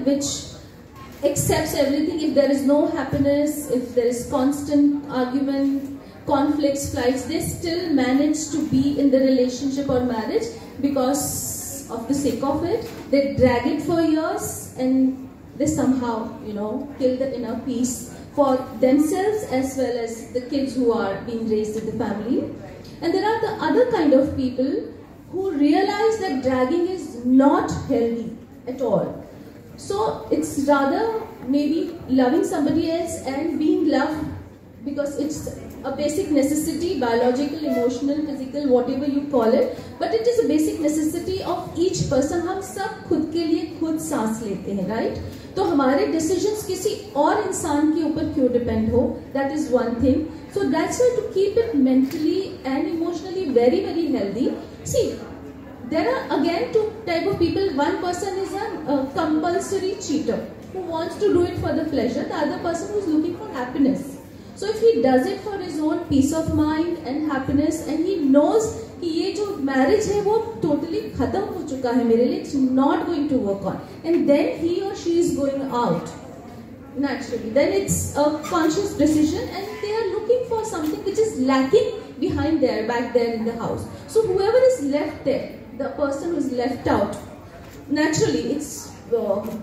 which accepts everything. If there is no happiness, if there is constant argument, conflicts, fights, they still manage to be in the relationship or marriage because of the sake of it. They drag it for years and they somehow, kill the inner peace for themselves as well as the kids who are being raised in the family. And there are the other kind of people who realize that dragging is not healthy at all. So it's rather maybe loving somebody else and being loved, because it's a basic necessity, biological, emotional, physical, whatever you call it, but it is a basic necessity of each person. हम सब खुद के लिए खुद सांस लेते हैं, right? तो हमारे decisions किसी और इंसान के ऊपर क्यों depend हो? That is one thing. So that's why to keep it mentally and emotionally very, very healthy. See, there are again two type of people. One person is a compulsory cheater who wants to do it for the pleasure. The other person who is looking for happiness. So if he does it for his own peace of mind and happiness, and he knows कि ये जो marriage है वो totally खत्म हो चुका है मेरे लिए, it's not going to work on, and then he or she is going out naturally, then it's a conscious decision and they are looking for something which is lacking behind there, back there in the house. So whoever is left there, the person who is left out, naturally it's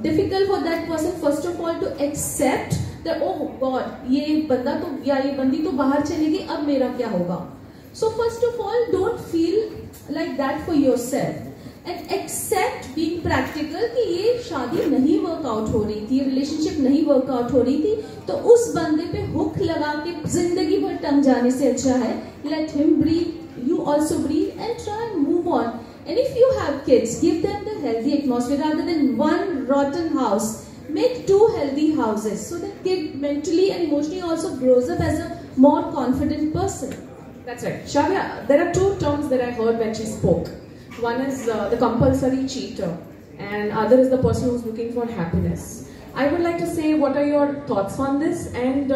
difficult for that person first of all to accept that, oh God, ये बंदा तो या ये बंदी तो बाहर चलेगी, अब मेरा क्या होगा? So first of all, don't feel like that for yourself and accept being practical कि ये शादी नहीं workout हो रही थी, relationship नहीं workout हो रही थी, तो उस बंदे पे hook लगा के जिंदगी भर टंग जाने से अच्छा है let him breathe, you also breathe and try and move on. And if you have kids, give them the healthy atmosphere rather than one rotten house. Make two healthy houses so that kid mentally and emotionally also grows up as a more confident person. That's right. Shavya, there are two terms that I heard when she spoke. One is the compulsory cheater and other is the person who's looking for happiness. I would like to say, what are your thoughts on this, and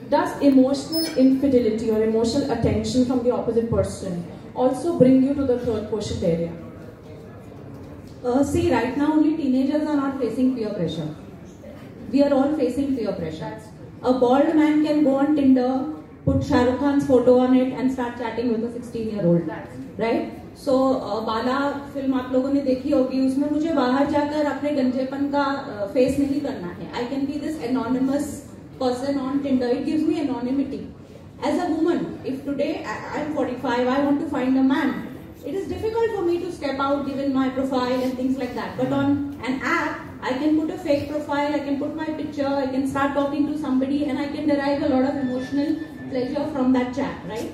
does emotional infidelity or emotional attention from the opposite person also bring you to the third quotient area? See, right now only teenagers are not facing peer pressure. We are all facing peer pressure. A bald man can go on Tinder, put Shah Rukh Khan's photo on it and start chatting with a 16-year-old, right? So, Bala film आप लोगों ने देखी होगी, उसमें मुझे बाहर जाकर अपने गंजेपन का फेस नहीं करना है. I can be this anonymous person on Tinder. It gives me anonymity. As a woman, if today I'm 45, I want to find a man, it is difficult for me to step out given my profile and things like that. But on an app, I can put a fake profile, I can put my picture, I can start talking to somebody and I can derive a lot of emotional pleasure from that chat, right?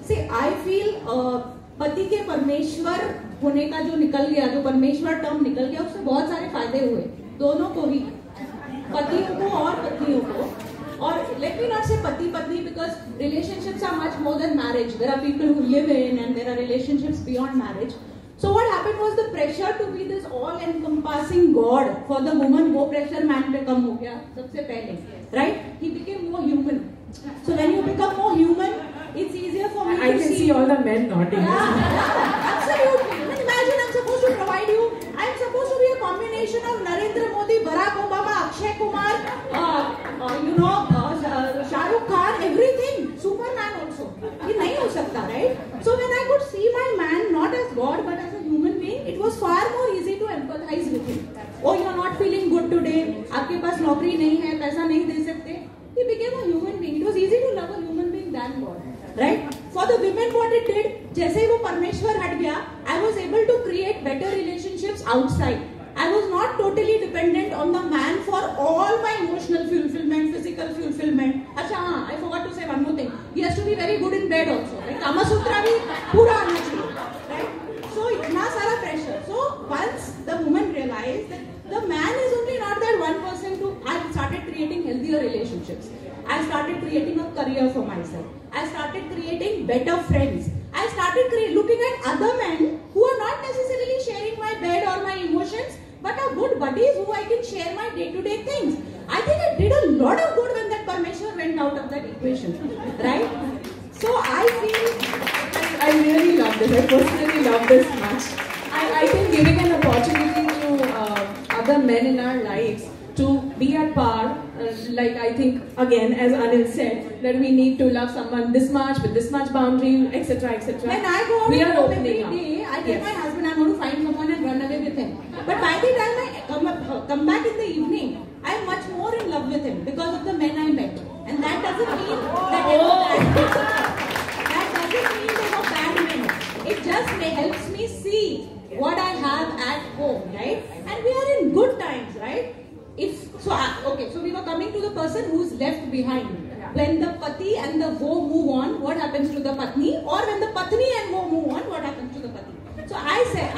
See, I feel पति के परमेश्वर होने का जो निकल गया, जो परमेश्वर टर्म निकल गया, उससे बहुत सारे फायदे हुए दोनों को भी, पतियों को और पत्नियों को. Or let me not say pati patni, because relationships are much more than marriage. There are people who live in and there are relationships beyond marriage. So what happened was the pressure to be this all-encompassing God for the woman, वो pressure man पे कम हो गया सबसे पहले, right? He became more human. So when you become more human, it's easier for me to see all the men nodding. Yeah, absolutely. Imagine I'm supposed to provide you. I'm supposed to be a combination of Narendra Modi, Barack Obama, Akshay Kumar, Shah Rukh Khan, everything. Superman also. ये नहीं हो सकता, right? So when I could see my man not as God but as a human being, it was far more easy to empathize with him. Oh, you're not feeling good today. आपके पास नौकरी नहीं है, पैसा नहीं दे सकते. He became a human being. It was easy to love a human being than God, right? For the women, what it did, जैसे ही वो परमेश्वर हट गया, I was able to create better relationships outside. I was not totally dependent on the man for all my emotional fulfillment, physical fulfillment. अच्छा हाँ, I forgot to say one more thing. He has to be very good in bed also. Right? Kama Sutra भी पूरा आना चाहिए, right? So इतना सारा pressure. So once the woman realized that the man is only not that one person to, I started creating healthier relationships. I started creating a career for myself. I started creating better friends. I started looking at other men who are not necessarily sharing my bed or my emotions, but are good buddies who I can share my day-to-day things. I think it did a lot of good when that Parmeshwar went out of that equation, right? So I feel, I really love this. I personally love this much. I think giving an opportunity to other men in our lives to be at par. Like I think again, as Anil said, that we need to love someone this much with this much boundary, etc., etc. When I go out we are home opening every day, I tell Yes. my husband I'm going to find someone and run away with him. But by the time I come back in the evening, I'm much more in love with him because of the men I met. And that doesn't mean that they were bad men. That doesn't mean they were bad men. It just helps me see what I have at home, right? And we are in good times, right? So we were coming to the person who's left behind. When the pati and the wo move on, what happens to the patni? Or when the patni and wo move on, what happens to the pati? So I'm saying,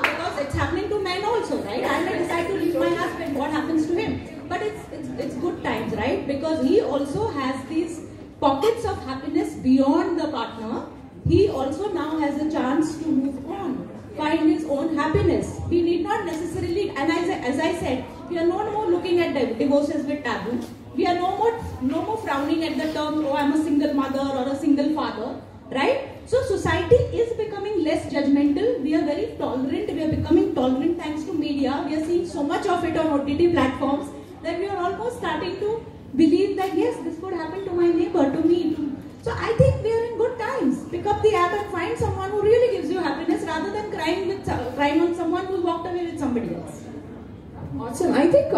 because it's happening to men also, right? I may decide to leave my husband, what happens to him? But it's good times, right? Because he also has these pockets of happiness beyond the partner. He also now has a chance to move on, find his own happiness. We need not necessarily, and as I said, we are no more looking at divorces with taboo. We are no more frowning at the term, oh, I'm a single mother or a single father, right? So society is becoming less judgmental. We are very tolerant. We are becoming tolerant thanks to media. We are seeing so much of it on OTT platforms that we are almost starting to believe that yes, this could happen to my neighbor, to me. So I think we are in good times. Pick up the app and find someone who really gives you happiness rather than crying on someone who walked away with somebody else. Awesome. I think